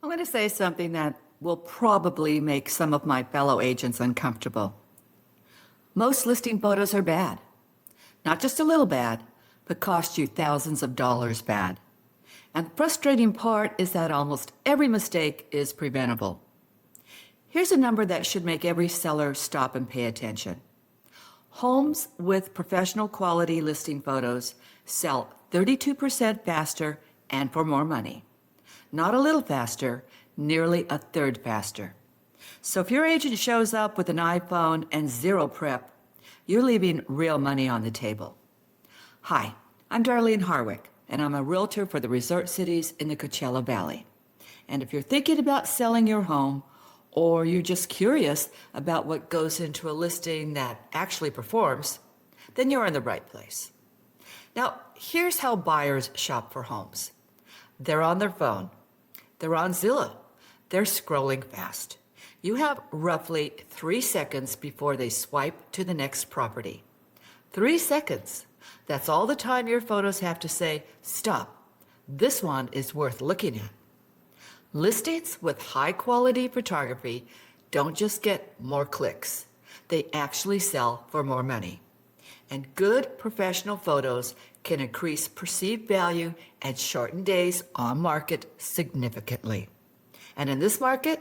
I'm going to say something that will probably make some of my fellow agents uncomfortable. Most listing photos are bad. Not just a little bad, but cost you thousands of dollars bad. And the frustrating part is that almost every mistake is preventable. Here's a number that should make every seller stop and pay attention. Homes with professional quality listing photos sell 32% faster and for more money. Not a little faster, nearly a third faster. So if your agent shows up with an iPhone and zero prep, you're leaving real money on the table. Hi, I'm Darlene Harwick, and I'm a realtor for the resort cities in the Coachella Valley. And if you're thinking about selling your home, or you're just curious about what goes into a listing that actually performs, then you're in the right place. Now, here's how buyers shop for homes. They're on their phone. They're on Zillow. They're scrolling fast. You have roughly 3 seconds before they swipe to the next property. 3 seconds. That's all the time your photos have to say, stop. This one is worth looking at. Listings with high-quality photography don't just get more clicks. They actually sell for more money. And good professional photos can increase perceived value and shorten days on market significantly. And in this market,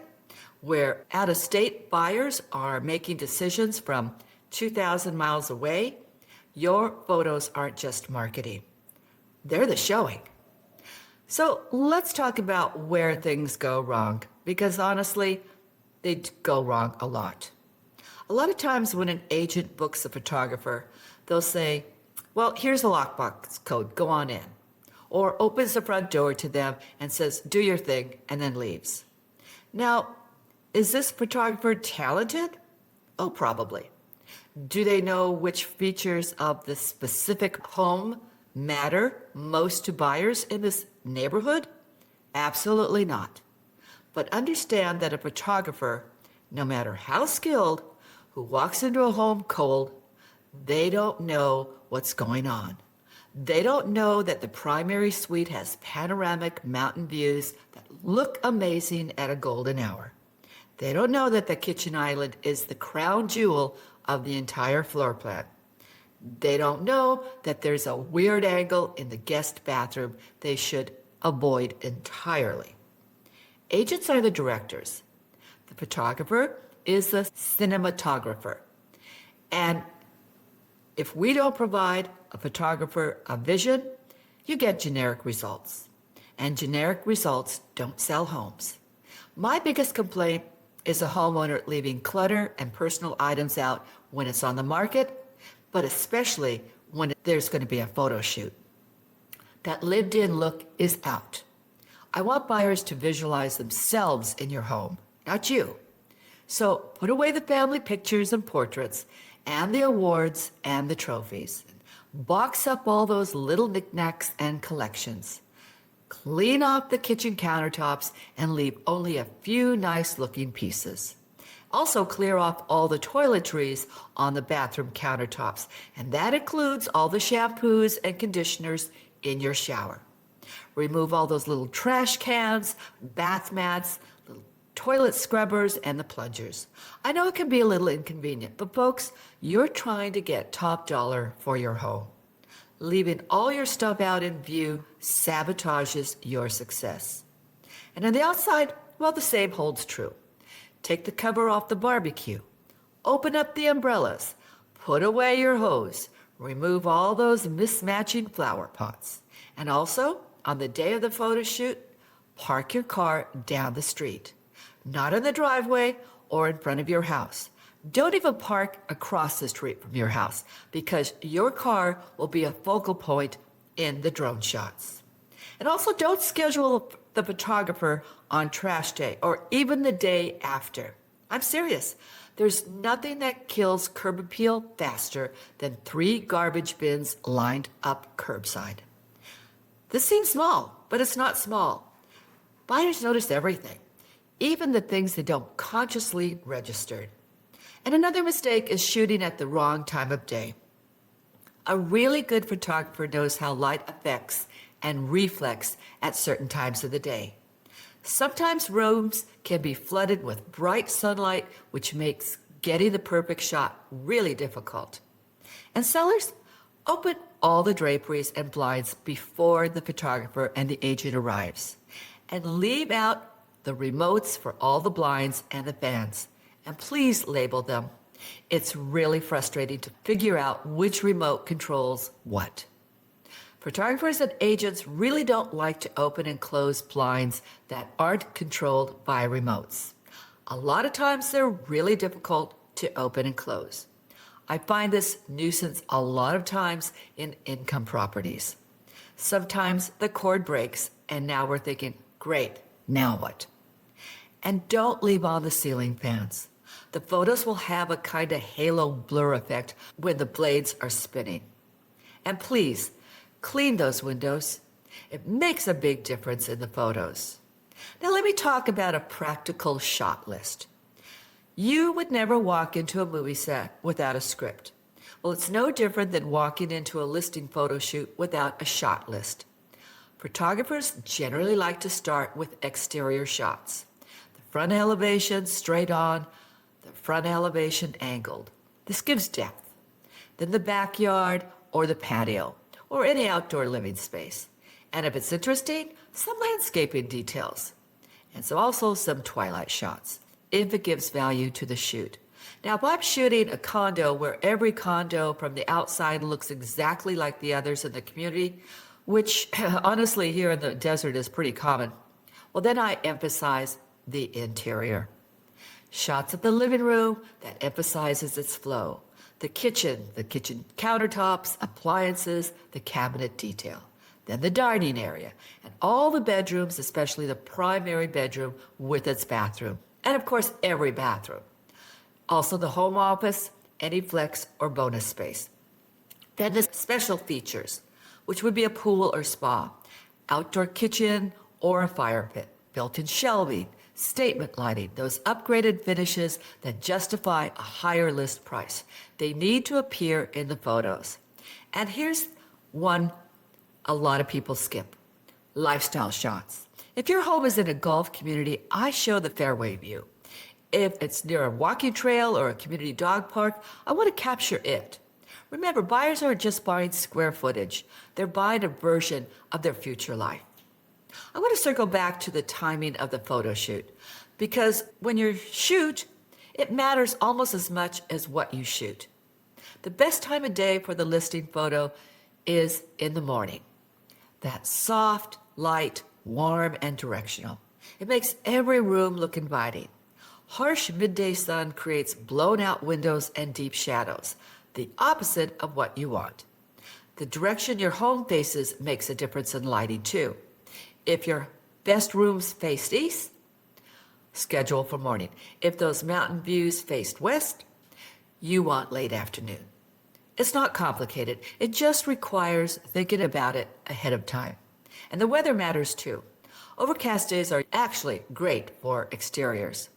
where out-of-state buyers are making decisions from 2,000 miles away, your photos aren't just marketing. They're the showing. So let's talk about where things go wrong, because honestly, they go wrong a lot. A lot of times when an agent books a photographer, they'll say, well, here's a lockbox code, go on in. Or opens the front door to them and says, do your thing, and then leaves. Now, is this photographer talented? Oh, probably. Do they know which features of the specific home matter most to buyers in this neighborhood? Absolutely not. But understand that a photographer, no matter how skilled, who walks into a home cold, they don't know what's going on. They don't know that the primary suite has panoramic mountain views that look amazing at a golden hour. They don't know that the kitchen island is the crown jewel of the entire floor plan. They don't know that there's a weird angle in the guest bathroom they should avoid entirely. Agents are the directors. The photographer is the cinematographer. And if we don't provide a photographer a vision, you get generic results. And generic results don't sell homes. My biggest complaint is a homeowner leaving clutter and personal items out when it's on the market, but especially when there's going to be a photo shoot. That lived-in look is out. I want buyers to visualize themselves in your home, not you. So put away the family pictures and portraits and the awards and the trophies. Box up all those little knickknacks and collections. Clean off the kitchen countertops and leave only a few nice-looking pieces. Also clear off all the toiletries on the bathroom countertops, and that includes all the shampoos and conditioners in your shower. Remove all those little trash cans, bath mats, little toilet scrubbers, and the plungers. I know it can be a little inconvenient, but folks, you're trying to get top dollar for your home. Leaving all your stuff out in view sabotages your success. And on the outside, well, the same holds true. Take the cover off the barbecue. Open up the umbrellas. Put away your hose. Remove all those mismatching flower pots. And also, on the day of the photo shoot, park your car down the street. Not in the driveway or in front of your house. Don't even park across the street from your house, because your car will be a focal point in the drone shots. And also, don't schedule the photographer on trash day or even the day after. I'm serious. There's nothing that kills curb appeal faster than 3 garbage bins lined up curbside. This seems small, but it's not small. Buyers notice everything, even the things they don't consciously register. And another mistake is shooting at the wrong time of day. A really good photographer knows how light affects and reflects at certain times of the day. Sometimes rooms can be flooded with bright sunlight, which makes getting the perfect shot really difficult. And sellers, open all the draperies and blinds before the photographer and the agent arrives. And leave out the remotes for all the blinds and the fans. And please label them. It's really frustrating to figure out which remote controls what. Photographers and agents really don't like to open and close blinds that aren't controlled by remotes. A lot of times they're really difficult to open and close. I find this nuisance a lot of times in income properties. Sometimes the cord breaks and now we're thinking, great, now what? And don't leave on the ceiling fans. The photos will have a kind of halo blur effect when the blades are spinning. And please, clean those windows. It makes a big difference in the photos. Now let me talk about a practical shot list. You would never walk into a movie set without a script. Well, it's no different than walking into a listing photo shoot without a shot list. Photographers generally like to start with exterior shots. The front elevation straight on, the front elevation angled. This gives depth. Then the backyard or the patio or any outdoor living space. And if it's interesting, some landscaping details. And so also some twilight shots, if it gives value to the shoot. Now, if I'm shooting a condo where every condo from the outside looks exactly like the others in the community, which honestly here in the desert is pretty common, well, then I emphasize the interior. Shots of the living room that emphasizes its flow. The kitchen countertops, appliances, the cabinet detail. Then the dining area and all the bedrooms, especially the primary bedroom with its bathroom. And of course, every bathroom. Also the home office, any flex or bonus space. Then the special features, which would be a pool or spa, outdoor kitchen or a fire pit, built-in shelving, statement lighting, those upgraded finishes that justify a higher list price. They need to appear in the photos. And here's one a lot of people skip: lifestyle shots. If your home is in a golf community, I show the fairway view. If it's near a walking trail or a community dog park, I want to capture it. Remember, buyers aren't just buying square footage. They're buying a version of their future life. I want to circle back to the timing of the photo shoot, because when you shoot, it matters almost as much as what you shoot. The best time of day for the listing photo is in the morning. That soft, light, warm, and directional. It makes every room look inviting. Harsh midday sun creates blown out windows and deep shadows, the opposite of what you want. The direction your home faces makes a difference in lighting too. If your best rooms faced east, schedule for morning. If those mountain views faced west, you want late afternoon. It's not complicated. It just requires thinking about it ahead of time. And the weather matters too. Overcast days are actually great for exteriors.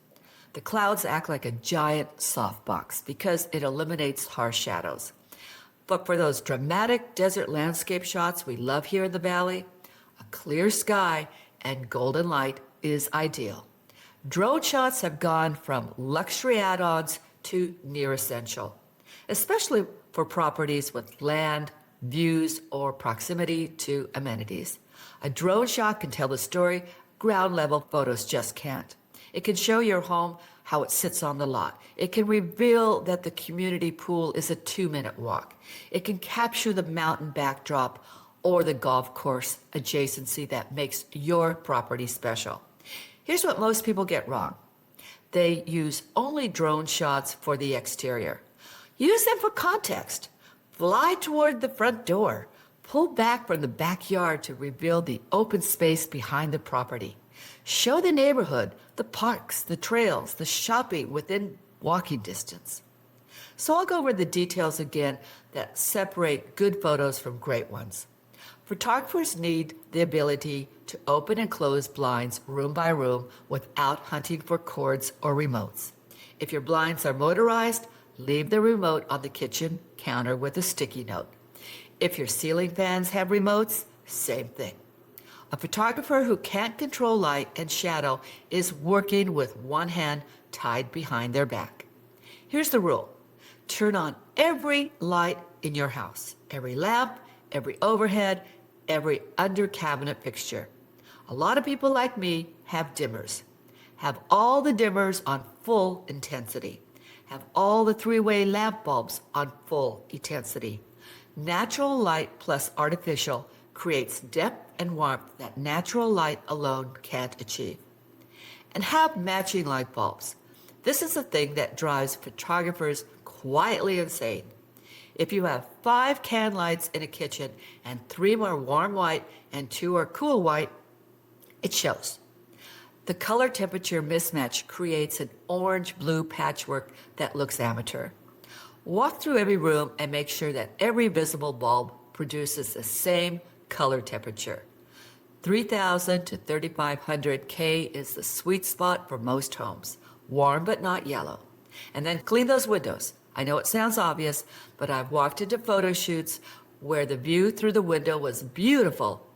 The clouds act like a giant softbox because it eliminates harsh shadows. But for those dramatic desert landscape shots we love here in the valley, a clear sky and golden light is ideal. Drone shots have gone from luxury add-ons to near essential, especially for properties with land, views, or proximity to amenities. A drone shot can tell the story ground level photos just can't. It can show your home how it sits on the lot. It can reveal that the community pool is a 2-minute walk. It can capture the mountain backdrop or the golf course adjacency that makes your property special. Here's what most people get wrong. They use only drone shots for the exterior. Use them for context. Fly toward the front door. Pull back from the backyard to reveal the open space behind the property. Show the neighborhood, the parks, the trails, the shopping within walking distance. So I'll go over the details again that separate good photos from great ones. Photographers need the ability to open and close blinds room by room without hunting for cords or remotes. If your blinds are motorized, leave the remote on the kitchen counter with a sticky note. If your ceiling fans have remotes, same thing. A photographer who can't control light and shadow is working with one hand tied behind their back. Here's the rule. Turn on every light in your house, every lamp, every overhead, every under cabinet fixture. A lot of people like me have dimmers. Have all the dimmers on full intensity. Have all the three-way lamp bulbs on full intensity. Natural light plus artificial creates depth and warmth that natural light alone can't achieve. And have matching light bulbs. This is the thing that drives photographers quietly insane. If you have 5 can lights in a kitchen and 3 are warm white and 2 are cool white, it shows. The color temperature mismatch creates an orange-blue patchwork that looks amateur. Walk through every room and make sure that every visible bulb produces the same color temperature. 3,000 to 3,500 K is the sweet spot for most homes, warm but not yellow. And then clean those windows. I know it sounds obvious, but I've walked into photo shoots where the view through the window was beautiful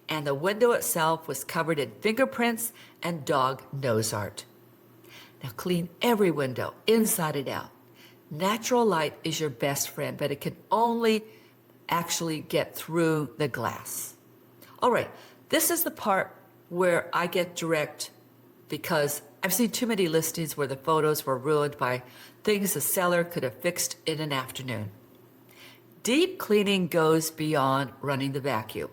and the window itself was covered in fingerprints and dog nose art. Now clean every window, inside and out. Natural light is your best friend, but it can only actually get through the glass. All right, this is the part where I get direct because I've seen too many listings where the photos were ruined by things the seller could have fixed in an afternoon. Deep cleaning goes beyond running the vacuum.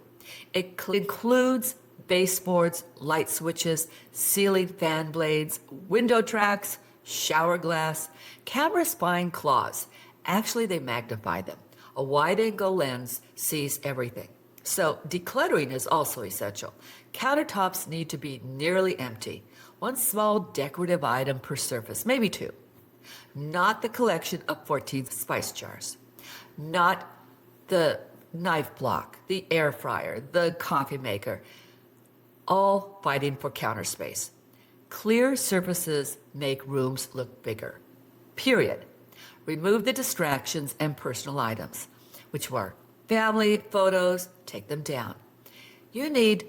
It includes baseboards, light switches, ceiling fan blades, window tracks, shower glass, camera spine claws. Actually, they magnify them. A wide-angle lens sees everything. So decluttering is also essential. Countertops need to be nearly empty. 1 small decorative item per surface, maybe 2. Not the collection of 14 spice jars. Not the knife block, the air fryer, the coffee maker, all fighting for counter space. Clear surfaces make rooms look bigger. Period. Remove the distractions and personal items, which were family, photos, take them down. You need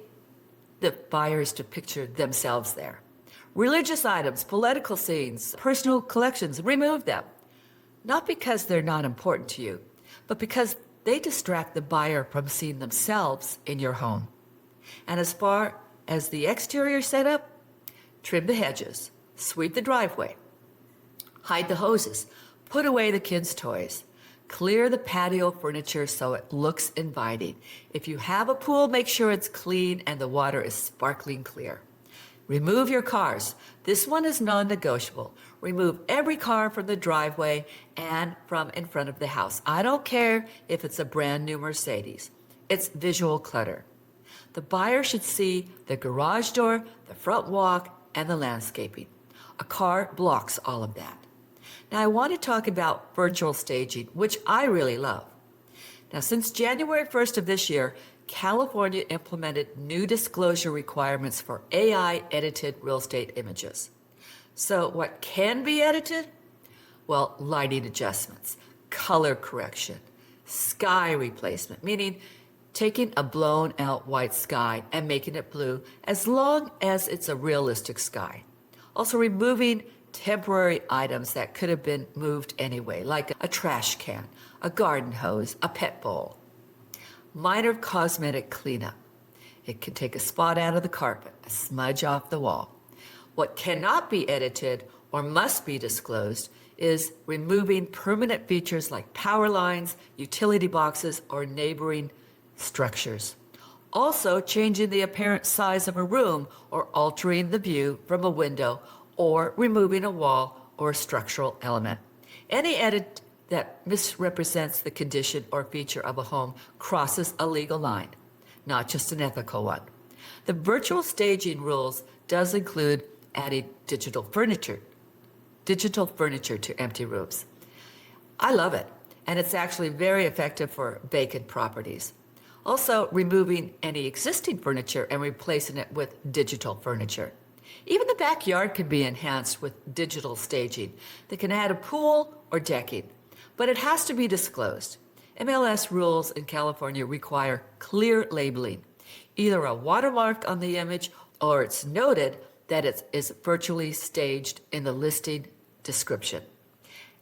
the buyers to picture themselves there. Religious items, political scenes, personal collections, remove them. Not because they're not important to you, but because they distract the buyer from seeing themselves in your home. And as far as the exterior setup, trim the hedges, sweep the driveway, hide the hoses, put away the kids' toys, clear the patio furniture so it looks inviting. If you have a pool, make sure it's clean and the water is sparkling clear. Remove your cars. This one is non-negotiable. Remove every car from the driveway and from in front of the house. I don't care if it's a brand new Mercedes. It's visual clutter. The buyer should see the garage door, the front walk, and the landscaping. A car blocks all of that. Now I want to talk about virtual staging, which I really love. Now since January 1st of this year, California implemented new disclosure requirements for AI-edited real estate images. So what can be edited? Well, lighting adjustments, color correction, sky replacement, meaning taking a blown out white sky and making it blue as long as it's a realistic sky. Also removing temporary items that could have been moved anyway, like a trash can, a garden hose, a pet bowl. Minor cosmetic cleanup. It can take a spot out of the carpet, a smudge off the wall. What cannot be edited or must be disclosed is removing permanent features like power lines, utility boxes, or neighboring structures. Also, changing the apparent size of a room or altering the view from a window or removing a wall or a structural element. Any edit that misrepresents the condition or feature of a home crosses a legal line, not just an ethical one. The virtual staging rules does include adding digital furniture to empty rooms. I love it, and it's actually very effective for vacant properties. Also, removing any existing furniture and replacing it with digital furniture. Even the backyard can be enhanced with digital staging. They can add a pool or decking, but it has to be disclosed. MLS rules in California require clear labeling. either a watermark on the image or it's noted that it is virtually staged in the listing description.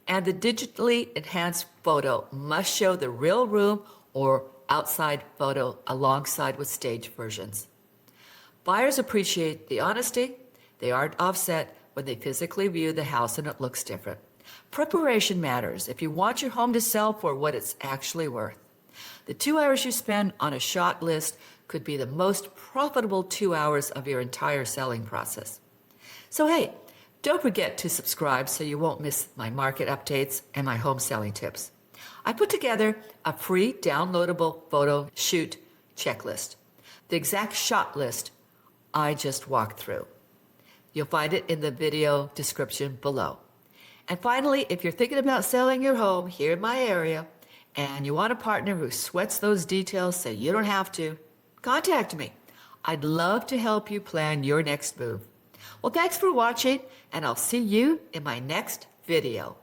And the digitally enhanced photo must show the real room or outside photo alongside with staged versions. Buyers appreciate the honesty. They aren't offset when they physically view the house and it looks different. Preparation matters if you want your home to sell for what it's actually worth. The 2 hours you spend on a shot list could be the most profitable 2 hours of your entire selling process. So hey, don't forget to subscribe so you won't miss my market updates and my home selling tips. I put together a free downloadable photo shoot checklist, the exact shot list I just walked through. You'll find it in the video description below. And finally, if you're thinking about selling your home here in my area and you want a partner who sweats those details so you don't have to, contact me. I'd love to help you plan your next move. Well, thanks for watching, and I'll see you in my next video.